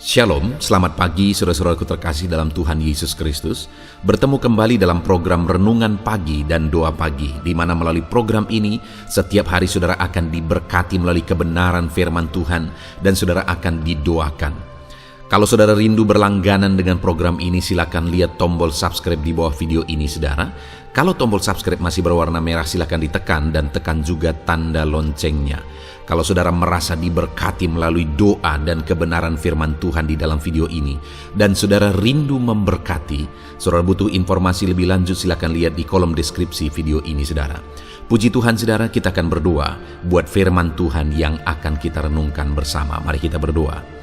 Shalom, selamat pagi saudara-saudaraku terkasih dalam Tuhan Yesus Kristus. Bertemu kembali dalam program Renungan Pagi dan Doa Pagi, di mana melalui program ini setiap hari saudara akan diberkati melalui kebenaran firman Tuhan dan saudara akan didoakan. Kalau saudara rindu berlangganan dengan program ini, silakan lihat tombol subscribe di bawah video ini saudara. Kalau tombol subscribe masih berwarna merah, silakan ditekan dan tekan juga tanda loncengnya. Kalau saudara merasa diberkati melalui doa dan kebenaran firman Tuhan di dalam video ini, dan saudara rindu memberkati, saudara butuh informasi lebih lanjut, silakan lihat di kolom deskripsi video ini saudara. Puji Tuhan saudara, kita akan berdoa buat firman Tuhan yang akan kita renungkan bersama. Mari kita berdoa.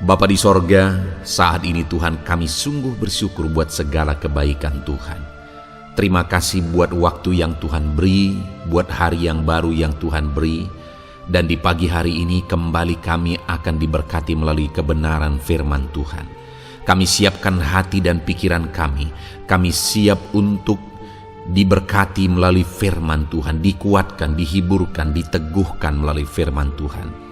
Bapa di sorga, saat ini Tuhan kami sungguh bersyukur buat segala kebaikan Tuhan. Terima kasih buat waktu yang Tuhan beri, buat hari yang baru yang Tuhan beri. Dan di pagi hari ini kembali kami akan diberkati melalui kebenaran firman Tuhan. Kami siapkan hati dan pikiran kami. Kami siap untuk diberkati melalui firman Tuhan, dikuatkan, dihiburkan, diteguhkan melalui firman Tuhan.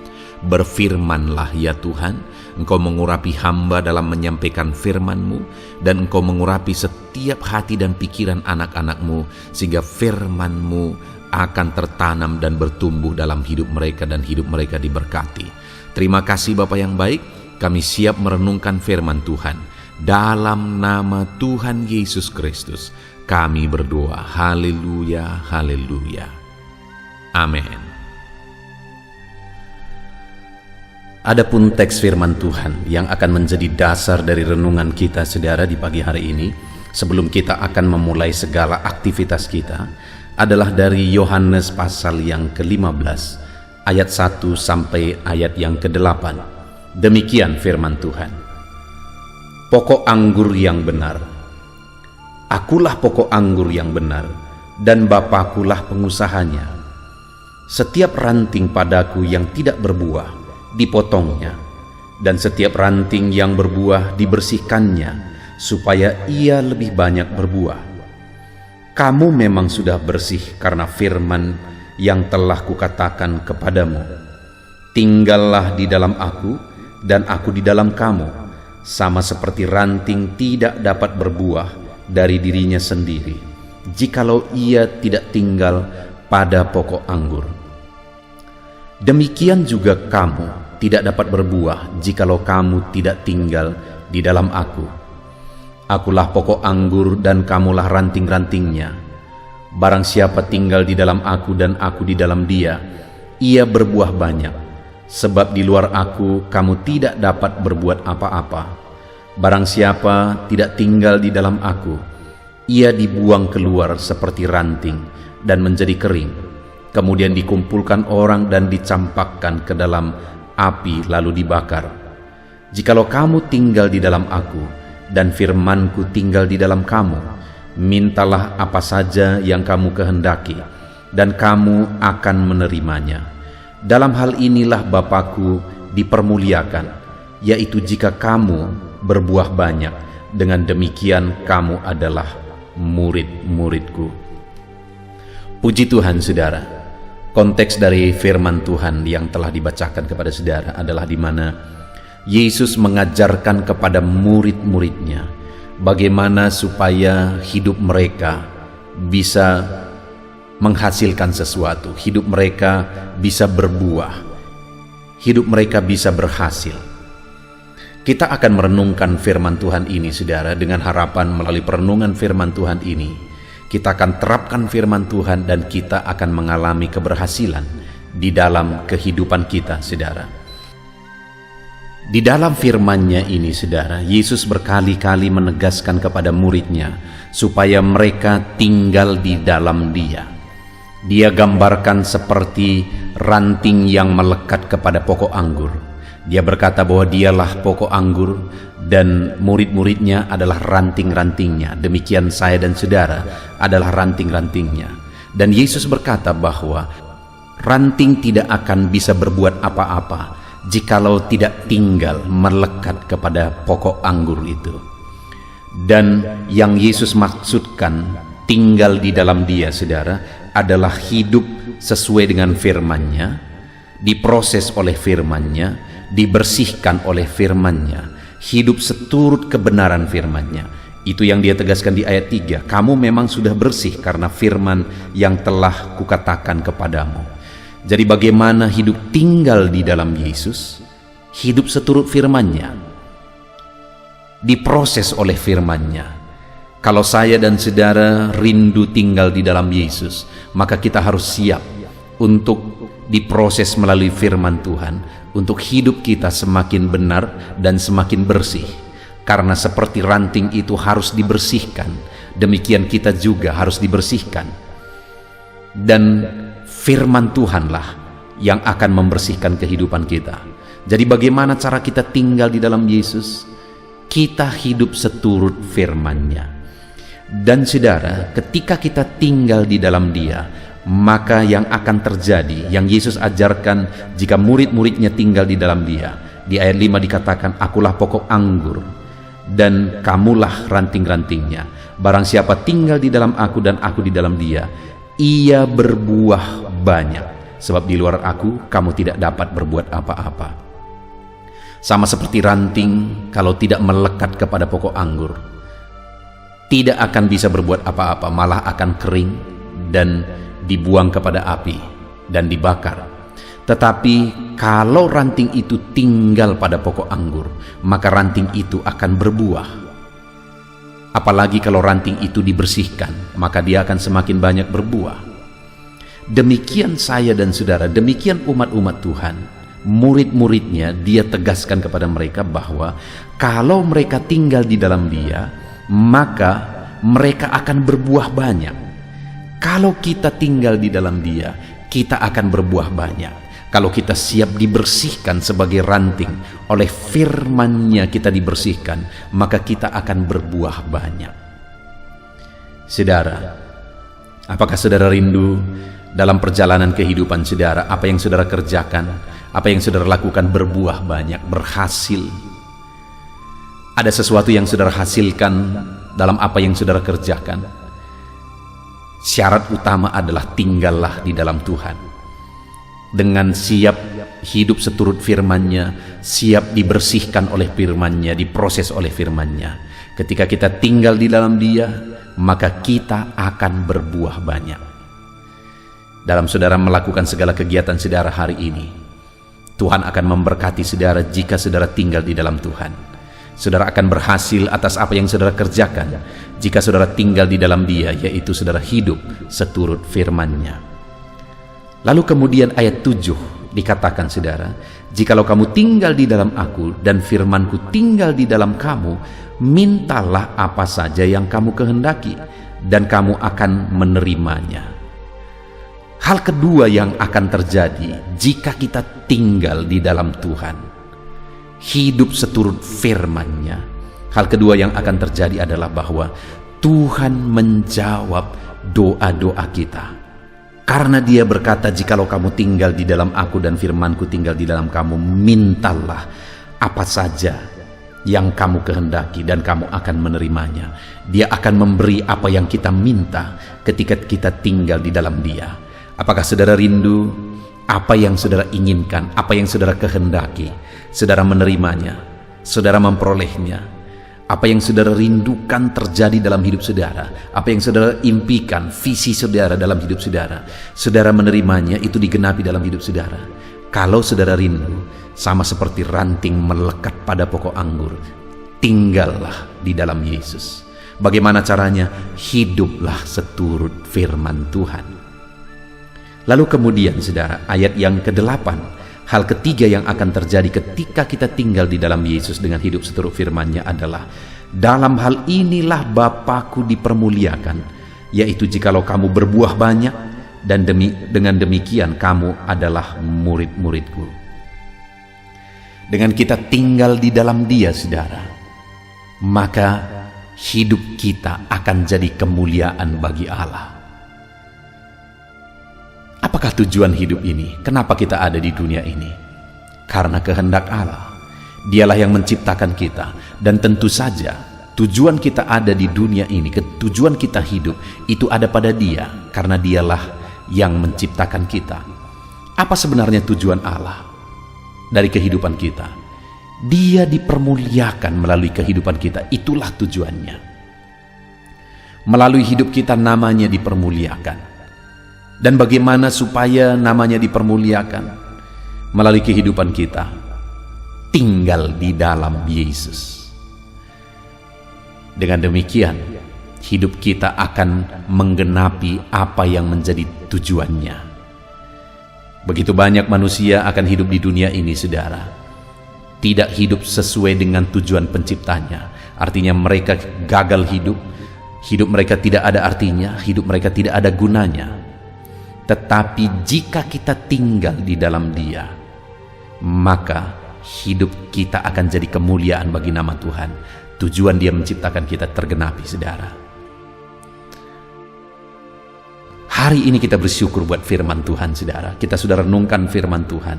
Berfirmanlah ya Tuhan, Engkau mengurapi hamba dalam menyampaikan firman-Mu, dan Engkau mengurapi setiap hati dan pikiran anak-anak-Mu, sehingga firman-Mu akan tertanam dan bertumbuh dalam hidup mereka dan hidup mereka diberkati. Terima kasih Bapa yang baik, kami siap merenungkan firman Tuhan. Dalam nama Tuhan Yesus Kristus, kami berdoa. Haleluya, haleluya. Amin. Adapun teks firman Tuhan yang akan menjadi dasar dari renungan kita saudara di pagi hari ini, sebelum kita akan memulai segala aktivitas kita, adalah dari Yohanes pasal yang ke-15 ayat 1 sampai ayat yang ke-8. Demikian firman Tuhan. Pokok anggur yang benar. Akulah pokok anggur yang benar, dan Bapakulah pengusahanya. Setiap ranting padaku yang tidak berbuah dipotongnya, dan setiap ranting yang berbuah dibersihkannya, supaya ia lebih banyak berbuah. Kamu memang sudah bersih karena firman yang telah kukatakan kepadamu. Tinggallah di dalam aku, dan aku di dalam kamu, sama seperti ranting tidak dapat berbuah dari dirinya sendiri, jikalau ia tidak tinggal pada pokok anggur. Demikian juga kamu tidak dapat berbuah jikalau kamu tidak tinggal di dalam aku. Akulah pokok anggur dan kamulah ranting-rantingnya. Barang siapa tinggal di dalam aku dan aku di dalam dia, ia berbuah banyak. Sebab di luar aku kamu tidak dapat berbuat apa-apa. Barang siapa tidak tinggal di dalam aku, ia dibuang keluar seperti ranting dan menjadi kering. Kemudian dikumpulkan orang dan dicampakkan ke dalam api lalu dibakar. Jikalau kamu tinggal di dalam aku, dan firmanku tinggal di dalam kamu, mintalah apa saja yang kamu kehendaki, dan kamu akan menerimanya. Dalam hal inilah Bapakku dipermuliakan, yaitu jika kamu berbuah banyak, dengan demikian kamu adalah murid-muridku. Puji Tuhan saudara. Konteks dari firman Tuhan yang telah dibacakan kepada saudara adalah di mana Yesus mengajarkan kepada murid-muridnya bagaimana supaya hidup mereka bisa menghasilkan sesuatu, hidup mereka bisa berbuah, hidup mereka bisa berhasil. Kita akan merenungkan firman Tuhan ini saudara, dengan harapan melalui perenungan firman Tuhan ini kita akan terapkan firman Tuhan dan kita akan mengalami keberhasilan di dalam kehidupan kita saudara. Di dalam firman-Nya ini saudara, Yesus berkali-kali menegaskan kepada muridnya supaya mereka tinggal di dalam Dia. Dia gambarkan seperti ranting yang melekat kepada pokok anggur. Dia berkata bahwa dialah pokok anggur dan murid-muridnya adalah ranting-rantingnya. Demikian saya dan saudara adalah ranting-rantingnya. Dan Yesus berkata bahwa ranting tidak akan bisa berbuat apa-apa jikalau tidak tinggal melekat kepada pokok anggur itu. Dan yang Yesus maksudkan tinggal di dalam Dia saudara adalah hidup sesuai dengan firman-Nya, diproses oleh firman-Nya, dibersihkan oleh firman-Nya, hidup seturut kebenaran firman-Nya. Itu yang Dia tegaskan di ayat 3, kamu memang sudah bersih karena firman yang telah kukatakan kepadamu. Jadi bagaimana hidup tinggal di dalam Yesus? Hidup seturut firman-Nya, diproses oleh firman-Nya. Kalau saya dan saudara rindu tinggal di dalam Yesus, maka kita harus siap untuk diproses melalui firman Tuhan, untuk hidup kita semakin benar dan semakin bersih. Karena seperti ranting itu harus dibersihkan, demikian kita juga harus dibersihkan. Dan firman Tuhanlah yang akan membersihkan kehidupan kita. Jadi bagaimana cara kita tinggal di dalam Yesus? Kita hidup seturut firman-Nya. Dan saudara, ketika kita tinggal di dalam Dia, maka yang akan terjadi, yang Yesus ajarkan jika murid-muridnya tinggal di dalam Dia. Di ayat 5 dikatakan, akulah pokok anggur dan kamulah ranting-rantingnya. Barang siapa tinggal di dalam aku dan aku di dalam Dia, ia berbuah banyak. Sebab di luar aku, kamu tidak dapat berbuat apa-apa. Sama seperti ranting, kalau tidak melekat kepada pokok anggur, tidak akan bisa berbuat apa-apa, malah akan kering dan dibuang kepada api dan dibakar. Tetapi kalau ranting itu tinggal pada pokok anggur, maka ranting itu akan berbuah. Apalagi kalau ranting itu dibersihkan, maka dia akan semakin banyak berbuah. Demikian saya dan saudara, demikian umat-umat Tuhan, murid-muridnya, Dia tegaskan kepada mereka bahwa kalau mereka tinggal di dalam Dia, maka mereka akan berbuah banyak. Kalau kita tinggal di dalam Dia, kita akan berbuah banyak. Kalau kita siap dibersihkan sebagai ranting, oleh firman-Nya kita dibersihkan, maka kita akan berbuah banyak. Saudara, apakah saudara rindu dalam perjalanan kehidupan saudara, apa yang saudara kerjakan, apa yang saudara lakukan berbuah banyak, berhasil? Ada sesuatu yang saudara hasilkan dalam apa yang saudara kerjakan. Syarat utama adalah tinggallah di dalam Tuhan. Dengan siap hidup seturut firman-Nya, siap dibersihkan oleh firman-Nya, diproses oleh firman-Nya. Ketika kita tinggal di dalam Dia, maka kita akan berbuah banyak. Dalam saudara melakukan segala kegiatan saudara hari ini, Tuhan akan memberkati saudara jika saudara tinggal di dalam Tuhan. Saudara akan berhasil atas apa yang saudara kerjakan jika saudara tinggal di dalam Dia, yaitu saudara hidup seturut firman-Nya. Lalu kemudian ayat 7 dikatakan saudara, jikalau kamu tinggal di dalam aku dan firman-Ku tinggal di dalam kamu, mintalah apa saja yang kamu kehendaki dan kamu akan menerimanya. Hal kedua yang akan terjadi jika kita tinggal di dalam Tuhan, hidup seturut firman-Nya, hal kedua yang akan terjadi adalah bahwa Tuhan menjawab doa-doa kita. Karena Dia berkata, jikalau kamu tinggal di dalam aku dan firman-Ku tinggal di dalam kamu, mintalah apa saja yang kamu kehendaki dan kamu akan menerimanya. Dia akan memberi apa yang kita minta ketika kita tinggal di dalam Dia. Apakah saudara rindu apa yang saudara inginkan, apa yang saudara kehendaki, saudara menerimanya, saudara memperolehnya? Apa yang saudara rindukan terjadi dalam hidup saudara, apa yang saudara impikan, visi saudara dalam hidup saudara, saudara menerimanya, itu digenapi dalam hidup saudara. Kalau saudara rindu, sama seperti ranting melekat pada pokok anggur, tinggallah di dalam Yesus. Bagaimana caranya? Hiduplah seturut firman Tuhan. Lalu kemudian saudara, ayat yang ke-8, hal ketiga yang akan terjadi ketika kita tinggal di dalam Yesus dengan hidup seturut firman-Nya adalah, dalam hal inilah Bapa-Ku dipermuliakan, yaitu jikalau kamu berbuah banyak, dan dengan demikian kamu adalah murid-murid-Ku. Dengan kita tinggal di dalam Dia, saudara, maka hidup kita akan jadi kemuliaan bagi Allah. Apakah tujuan hidup ini? Kenapa kita ada di dunia ini? Karena kehendak Allah. Dialah yang menciptakan kita. Dan tentu saja tujuan kita ada di dunia ini, tujuan kita hidup, itu ada pada Dia. Karena Dialah yang menciptakan kita. Apa sebenarnya tujuan Allah? dari kehidupan kita. Dia dipermuliakan melalui kehidupan kita, itulah tujuannya. Melalui hidup kita namanya dipermuliakan. Dan bagaimana supaya namanya dipermuliakan? Melalui kehidupan kita tinggal di dalam Yesus. Dengan demikian, hidup kita akan menggenapi apa yang menjadi tujuannya. Begitu banyak manusia akan hidup di dunia ini, saudara, tidak hidup sesuai dengan tujuan penciptanya. Artinya mereka gagal hidup, hidup mereka tidak ada artinya, hidup mereka tidak ada gunanya. Tetapi jika kita tinggal di dalam Dia, maka hidup kita akan jadi kemuliaan bagi nama Tuhan. Tujuan Dia menciptakan kita tergenapi, saudara. Hari ini kita bersyukur buat firman Tuhan, saudara. Kita sudah renungkan firman Tuhan.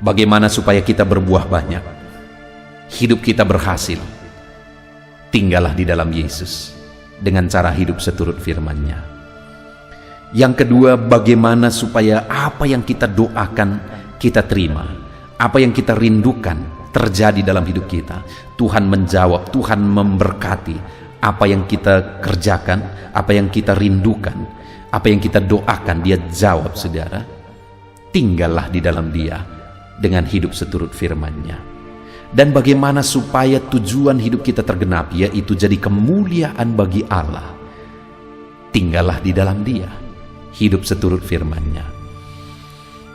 Bagaimana supaya kita berbuah banyak, hidup kita berhasil. Tinggallah di dalam Yesus dengan cara hidup seturut firman-Nya. Yang kedua, bagaimana supaya apa yang kita doakan kita terima, apa yang kita rindukan terjadi dalam hidup kita. Tuhan menjawab, Tuhan memberkati apa yang kita kerjakan, apa yang kita rindukan, apa yang kita doakan, Dia jawab, saudara. Tinggallah di dalam Dia dengan hidup seturut firman-Nya. Dan bagaimana supaya tujuan hidup kita tergenapi, yaitu jadi kemuliaan bagi Allah. Tinggallah di dalam Dia, hidup seturut firman-Nya.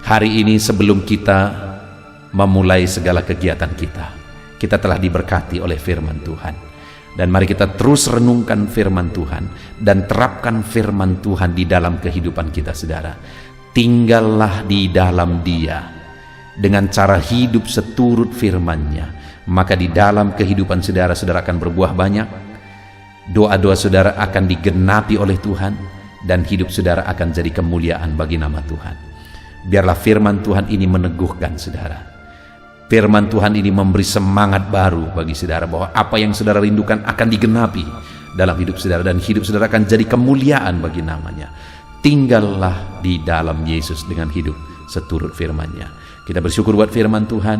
Hari ini sebelum kita memulai segala kegiatan kita telah diberkati oleh firman Tuhan. Dan mari kita terus renungkan firman Tuhan dan terapkan firman Tuhan di dalam kehidupan kita, saudara. Tinggallah di dalam Dia dengan cara hidup seturut firman-Nya, maka di dalam kehidupan saudara, saudara akan berbuah banyak. Doa-doa saudara akan digenapi oleh Tuhan, dan hidup saudara akan jadi kemuliaan bagi nama Tuhan. Biarlah firman Tuhan ini meneguhkan saudara. Firman Tuhan ini memberi semangat baru bagi saudara, bahwa apa yang saudara rindukan akan digenapi dalam hidup saudara, dan hidup saudara akan jadi kemuliaan bagi namanya. Tinggallah di dalam Yesus dengan hidup seturut firman-Nya. Kita bersyukur buat firman Tuhan.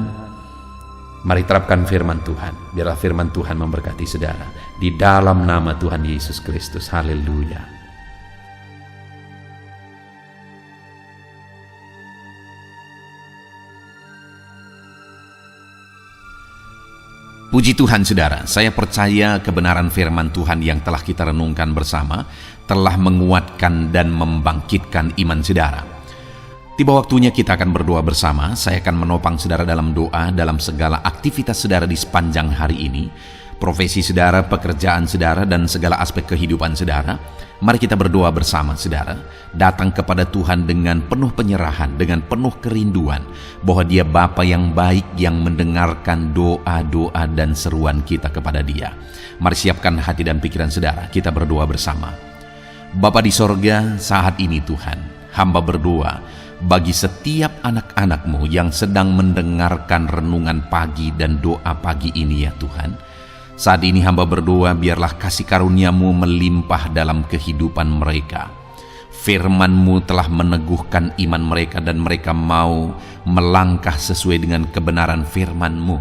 Mari terapkan firman Tuhan. Biarlah firman Tuhan memberkati saudara. Di dalam nama Tuhan Yesus Kristus. Haleluya. Puji Tuhan, saudara. Saya percaya kebenaran firman Tuhan yang telah kita renungkan bersama telah menguatkan dan membangkitkan iman saudara. Tiba waktunya kita akan berdoa bersama. Saya akan menopang saudara dalam doa dalam segala aktivitas saudara di sepanjang hari ini. Profesi saudara, pekerjaan saudara, dan segala aspek kehidupan saudara. Mari kita berdoa bersama, saudara. Datang kepada Tuhan dengan penuh penyerahan, dengan penuh kerinduan bahwa Dia Bapa yang baik yang mendengarkan doa-doa dan seruan kita kepada Dia. Mari siapkan hati dan pikiran saudara. Kita berdoa bersama. Bapa di sorga, saat ini Tuhan, hamba berdoa bagi setiap anak-anak-Mu yang sedang mendengarkan renungan pagi dan doa pagi ini, ya Tuhan. Saat ini hamba berdoa, biarlah kasih karunia-Mu melimpah dalam kehidupan mereka. Firman-Mu telah meneguhkan iman mereka, dan mereka mau melangkah sesuai dengan kebenaran firman-Mu.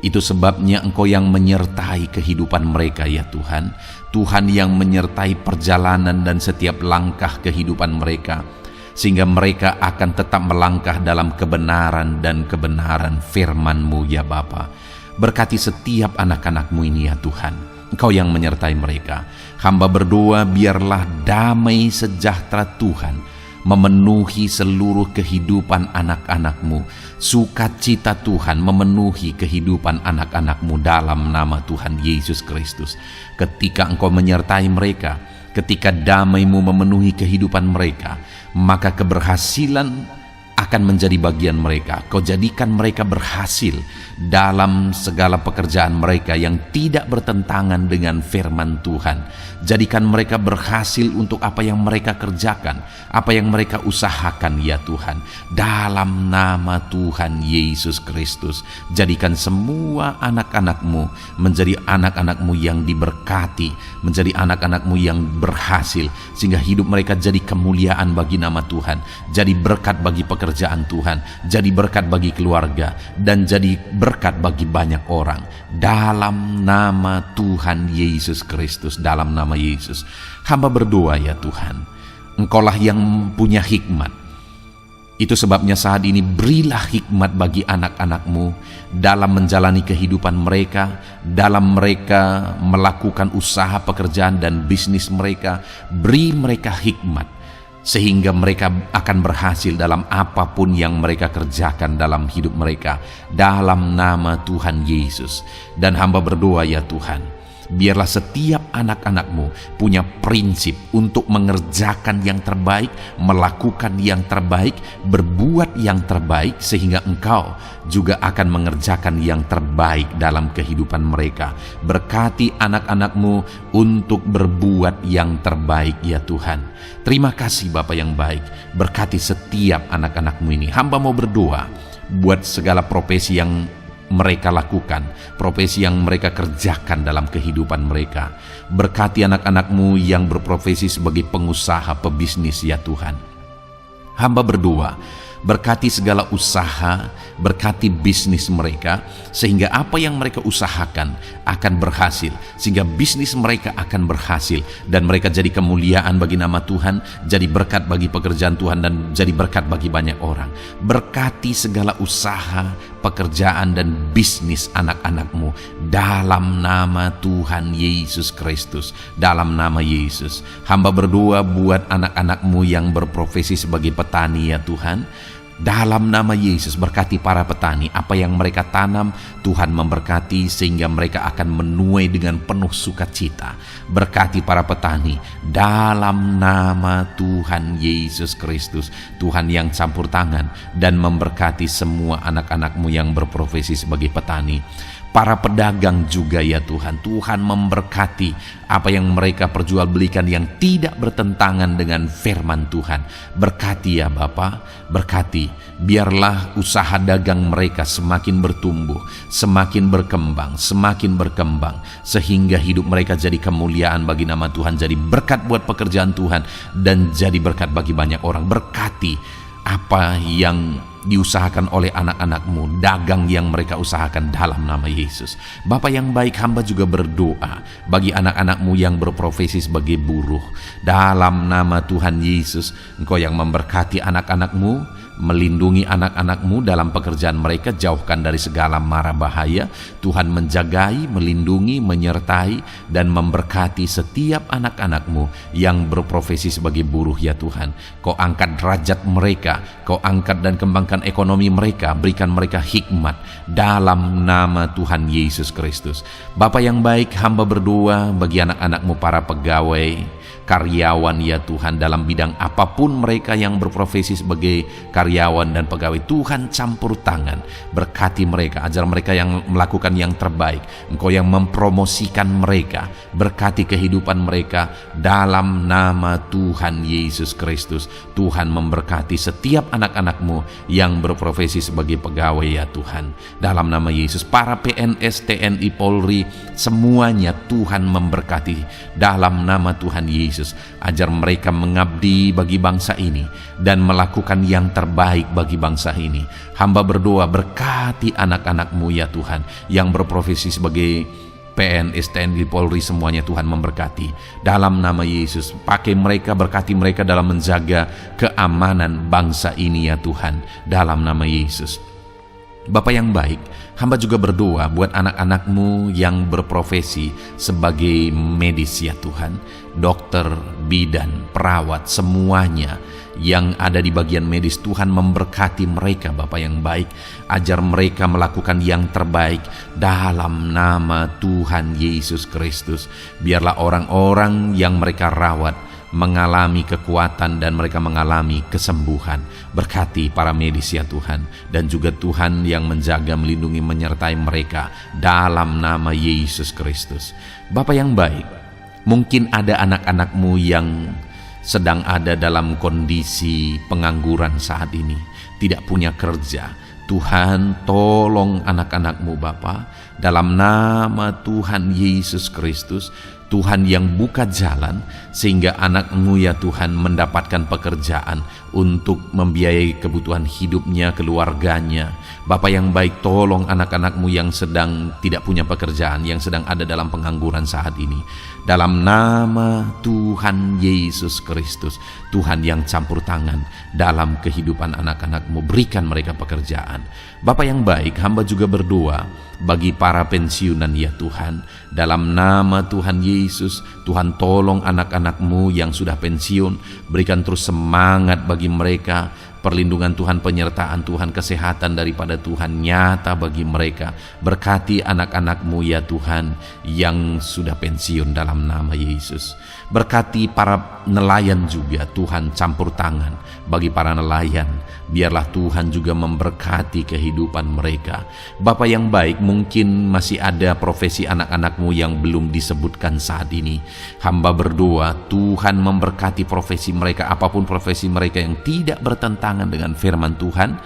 Itu sebabnya Engkau yang menyertai kehidupan mereka, ya Tuhan. Tuhan yang menyertai perjalanan dan setiap langkah kehidupan mereka, sehingga mereka akan tetap melangkah dalam kebenaran dan kebenaran firman-Mu, ya Bapa. Berkati setiap anak-anak-Mu ini, ya Tuhan. Engkau yang menyertai mereka. Hamba berdoa, biarlah damai sejahtera Tuhan memenuhi seluruh kehidupan anak-anak-Mu. Sukacita Tuhan memenuhi kehidupan anak-anak-Mu dalam nama Tuhan Yesus Kristus. Ketika Engkau menyertai mereka, ketika damai-Mu memenuhi kehidupan mereka, maka keberhasilan akan menjadi bagian mereka. Kau jadikan mereka berhasil dalam segala pekerjaan mereka yang tidak bertentangan dengan firman Tuhan. Jadikan mereka berhasil untuk apa yang mereka kerjakan, apa yang mereka usahakan, ya Tuhan. Dalam nama Tuhan Yesus Kristus, jadikan semua anak-anak-Mu menjadi anak-anak-Mu yang diberkati, menjadi anak-anak-Mu yang berhasil, sehingga hidup mereka jadi kemuliaan bagi nama Tuhan, jadi berkat bagi pekerjaan pekerjaan Tuhan, jadi berkat bagi keluarga, dan jadi berkat bagi banyak orang. Dalam nama Tuhan Yesus Kristus, dalam nama Yesus, hamba berdoa ya Tuhan, Engkaulah yang punya hikmat. Itu sebabnya saat ini berilah hikmat bagi anak-anak-Mu dalam menjalani kehidupan mereka, dalam mereka melakukan usaha pekerjaan dan bisnis mereka. Beri mereka hikmat sehingga mereka akan berhasil dalam apapun yang mereka kerjakan dalam hidup mereka, dalam nama Tuhan Yesus. Dan hamba berdoa ya Tuhan, biarlah setiap anak-anak-Mu punya prinsip untuk mengerjakan yang terbaik, melakukan yang terbaik, berbuat yang terbaik, sehingga Engkau juga akan mengerjakan yang terbaik dalam kehidupan mereka. Berkati anak-anak-Mu untuk berbuat yang terbaik ya Tuhan. Terima kasih Bapa yang baik, berkati setiap anak-anak-Mu ini. Hamba mau berdoa buat segala profesi yang mereka lakukan, profesi yang mereka kerjakan dalam kehidupan mereka. Berkati anak-anak-Mu yang berprofesi sebagai pengusaha, pebisnis ya Tuhan. Hamba berdoa, berkati segala usaha, berkati bisnis mereka, sehingga apa yang mereka usahakan akan berhasil, sehingga bisnis mereka akan berhasil, dan mereka jadi kemuliaan bagi nama Tuhan, jadi berkat bagi pekerjaan Tuhan, dan jadi berkat bagi banyak orang. Berkati segala usaha, pekerjaan, dan bisnis anak-anak-Mu dalam nama Tuhan Yesus Kristus, dalam nama Yesus. Hamba berdoa buat anak-anak-Mu yang berprofesi sebagai petani ya Tuhan. Dalam nama Yesus, berkati para petani, apa yang mereka tanam Tuhan memberkati sehingga mereka akan menuai dengan penuh sukacita. Berkati para petani dalam nama Tuhan Yesus Kristus, Tuhan yang campur tangan dan memberkati semua anak-anak-Mu yang berprofesi sebagai petani. Para pedagang juga ya Tuhan, Tuhan memberkati apa yang mereka perjualbelikan yang tidak bertentangan dengan firman Tuhan. Berkati ya Bapa, berkati, biarlah usaha dagang mereka semakin bertumbuh, semakin berkembang, sehingga hidup mereka jadi kemuliaan bagi nama Tuhan, jadi berkat buat pekerjaan Tuhan, dan jadi berkat bagi banyak orang. Berkati apa yang diusahakan oleh anak-anak-Mu, dagang yang mereka usahakan dalam nama Yesus. Bapa yang baik, hamba juga berdoa bagi anak-anak-Mu yang berprofesi sebagai buruh. Dalam nama Tuhan Yesus, Engkau yang memberkati anak-anak-Mu, melindungi anak-anak-Mu dalam pekerjaan mereka, jauhkan dari segala mara bahaya. Tuhan menjagai, melindungi, menyertai, dan memberkati setiap anak-anak-Mu yang berprofesi sebagai buruh ya Tuhan. Kau angkat derajat mereka, Kau angkat dan kembangkan ekonomi mereka, berikan mereka hikmat dalam nama Tuhan Yesus Kristus. Bapa yang baik, hamba berdoa bagi anak-anak-Mu para pegawai, karyawan ya Tuhan, dalam bidang apapun mereka yang berprofesi sebagai karyawan dan pegawai. Tuhan campur tangan, berkati mereka, ajar mereka yang melakukan yang terbaik. Engkau yang mempromosikan mereka, berkati kehidupan mereka dalam nama Tuhan Yesus Kristus. Tuhan memberkati setiap anak-anak-Mu yang berprofesi sebagai pegawai ya Tuhan, dalam nama Yesus. Para PNS, TNI, Polri, semuanya Tuhan memberkati dalam nama Tuhan Yesus. Ajar mereka mengabdi bagi bangsa ini dan melakukan yang terbaik bagi bangsa ini. Hamba berdoa, berkati anak-anak-Mu ya Tuhan yang berprofesi sebagai PNS, TNI, Polri, semuanya Tuhan memberkati dalam nama Yesus. Pakai mereka, berkati mereka dalam menjaga keamanan bangsa ini ya Tuhan, dalam nama Yesus. Bapa yang baik, hamba juga berdoa buat anak-anak-Mu yang berprofesi sebagai medis ya Tuhan, dokter, bidan, perawat, semuanya yang ada di bagian medis. Tuhan memberkati mereka Bapa yang baik, ajar mereka melakukan yang terbaik dalam nama Tuhan Yesus Kristus. Biarlah orang-orang yang mereka rawat mengalami kekuatan dan mereka mengalami kesembuhan. Berkati para medis ya Tuhan, dan juga Tuhan yang menjaga, melindungi, menyertai mereka dalam nama Yesus Kristus. Bapa yang baik, mungkin ada anak-anak-Mu yang sedang ada dalam kondisi pengangguran saat ini, tidak punya kerja. Tuhan, tolong anak-anak-Mu Bapa, dalam nama Tuhan Yesus Kristus. Tuhan yang buka jalan sehingga anak-Mu ya Tuhan mendapatkan pekerjaan untuk membiayai kebutuhan hidupnya, keluarganya. Bapa yang baik, tolong anak-anak-Mu yang sedang tidak punya pekerjaan, yang sedang ada dalam pengangguran saat ini. Dalam nama Tuhan Yesus Kristus, Tuhan yang campur tangan dalam kehidupan anak-anak-Mu, berikan mereka pekerjaan. Bapa yang baik, hamba juga berdoa bagi para pensiunan ya Tuhan. Dalam nama Tuhan Yesus, Tuhan tolong anak-anak-Mu yang sudah pensiun, berikan terus semangat bagi mereka, perlindungan Tuhan, penyertaan Tuhan, kesehatan daripada Tuhan nyata bagi mereka. Berkati anak-anak-Mu ya Tuhan yang sudah pensiun dalam nama Yesus. Berkati para nelayan juga, Tuhan campur tangan bagi para nelayan. Biarlah Tuhan juga memberkati kehidupan mereka. Bapa yang baik, mungkin masih ada profesi anak-anak-Mu yang belum disebutkan saat ini. Hamba berdoa Tuhan memberkati profesi mereka, apapun profesi mereka yang tidak bertentangan dengan firman Tuhan.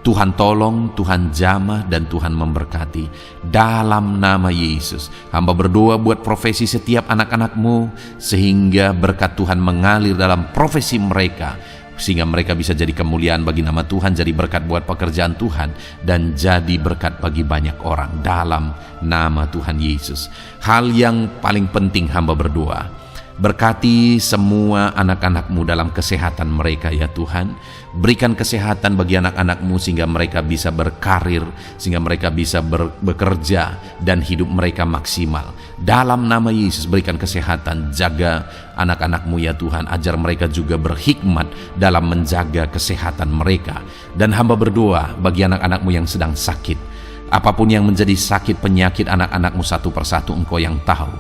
Tuhan tolong, Tuhan jamah, dan Tuhan memberkati. Dalam nama Yesus, hamba berdoa buat profesi setiap anak-anak-Mu, sehingga berkat Tuhan mengalir dalam profesi mereka, sehingga mereka bisa jadi kemuliaan bagi nama Tuhan, jadi berkat buat pekerjaan Tuhan, dan jadi berkat bagi banyak orang dalam nama Tuhan Yesus. Hal yang paling penting hamba berdoa, berkati semua anak-anak-Mu dalam kesehatan mereka ya Tuhan. Berikan kesehatan bagi anak-anak-Mu sehingga mereka bisa berkarir, sehingga mereka bisa bekerja dan hidup mereka maksimal. Dalam nama Yesus berikan kesehatan, jaga anak-anak-Mu ya Tuhan, ajar mereka juga berhikmat dalam menjaga kesehatan mereka. Dan hamba berdoa bagi anak-anak-Mu yang sedang sakit, apapun yang menjadi sakit penyakit anak-anak-Mu satu persatu Engkau yang tahu.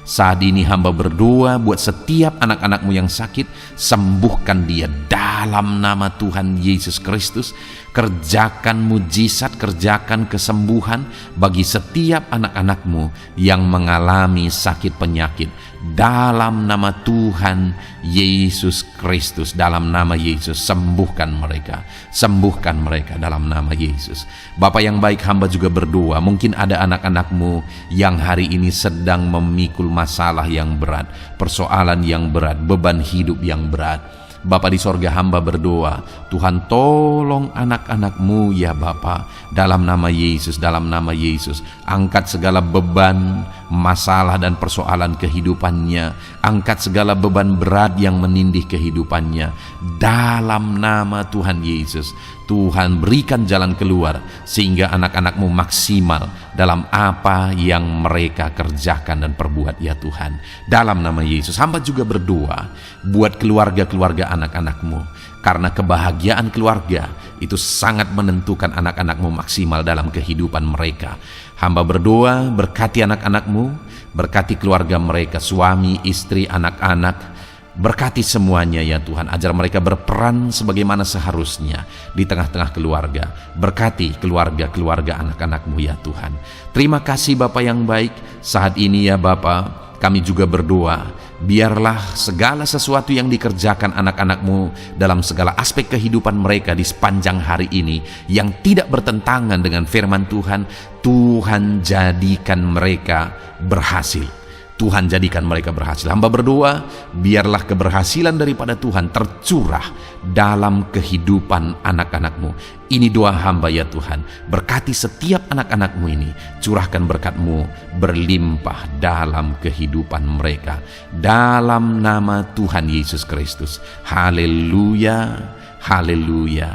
Saat ini hamba berdoa buat setiap anak-anak-Mu yang sakit, sembuhkan dia dalam nama Tuhan Yesus Kristus. Kerjakan mujizat, kerjakan kesembuhan bagi setiap anak-anak-Mu yang mengalami sakit penyakit. Dalam nama Tuhan Yesus Kristus, dalam nama Yesus, sembuhkan mereka, sembuhkan mereka dalam nama Yesus. Bapa yang baik, hamba juga berdoa, mungkin ada anak-anak-Mu yang hari ini sedang memikul masalah yang berat, persoalan yang berat, beban hidup yang berat. Bapa di sorga, hamba berdoa, Tuhan tolong anak-anak-Mu ya Bapa, dalam nama Yesus, dalam nama Yesus. Angkat segala beban, masalah dan persoalan kehidupannya. Angkat segala beban berat yang menindih kehidupannya. Dalam nama Tuhan Yesus, Tuhan berikan jalan keluar sehingga anak-anak-Mu maksimal dalam apa yang mereka kerjakan dan perbuat ya Tuhan. Dalam nama Yesus, hamba juga berdoa buat keluarga-keluarga anak-anak-Mu, karena kebahagiaan keluarga itu sangat menentukan anak-anak-Mu maksimal dalam kehidupan mereka. Hamba berdoa berkati anak-anak-Mu, berkati keluarga mereka, suami, istri, anak-anak. Berkati semuanya ya Tuhan, ajar mereka berperan sebagaimana seharusnya di tengah-tengah keluarga. Berkati keluarga-keluarga anak-anak-Mu ya Tuhan. Terima kasih Bapa yang baik. Saat ini ya Bapa, kami juga berdoa, biarlah segala sesuatu yang dikerjakan anak-anak-Mu dalam segala aspek kehidupan mereka di sepanjang hari ini yang tidak bertentangan dengan firman Tuhan, Tuhan jadikan mereka berhasil. Tuhan jadikan mereka berhasil. Hamba berdoa, biarlah keberhasilan daripada Tuhan tercurah dalam kehidupan anak-anak-Mu. Ini doa hamba ya Tuhan. Berkati setiap anak-anak-Mu ini. Curahkan berkat-Mu berlimpah dalam kehidupan mereka. Dalam nama Tuhan Yesus Kristus. Haleluya, haleluya,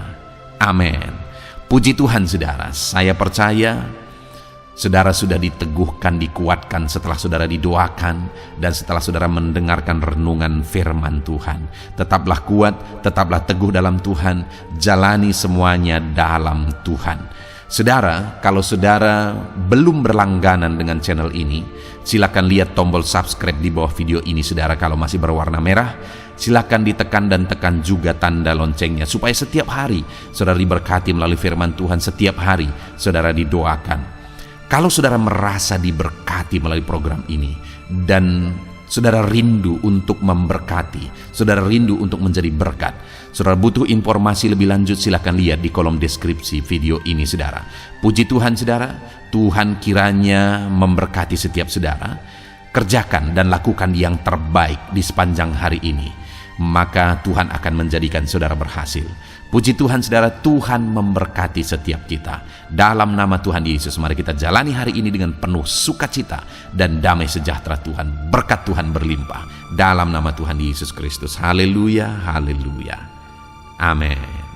amin. Puji Tuhan saudara, saya percaya saudara sudah diteguhkan, dikuatkan setelah saudara didoakan dan setelah saudara mendengarkan renungan firman Tuhan. Tetaplah kuat, tetaplah teguh dalam Tuhan, jalani semuanya dalam Tuhan. Saudara, kalau saudara belum berlangganan dengan channel ini, silakan lihat tombol subscribe di bawah video ini. Saudara, kalau masih berwarna merah, silakan ditekan dan tekan juga tanda loncengnya supaya setiap hari saudara diberkati melalui firman Tuhan. Setiap hari saudara didoakan. Kalau saudara merasa diberkati melalui program ini dan saudara rindu untuk memberkati, saudara rindu untuk menjadi berkat, saudara butuh informasi lebih lanjut, silakan lihat di kolom deskripsi video ini saudara. Puji Tuhan saudara, Tuhan kiranya memberkati setiap saudara. kerjakan dan lakukan yang terbaik di sepanjang hari ini, maka Tuhan akan menjadikan saudara berhasil. Puji Tuhan saudara, Tuhan memberkati setiap kita. Dalam nama Tuhan Yesus, mari kita jalani hari ini dengan penuh sukacita dan damai sejahtera Tuhan. Berkat Tuhan berlimpah. Dalam nama Tuhan Yesus Kristus. Haleluya, haleluya. Amin.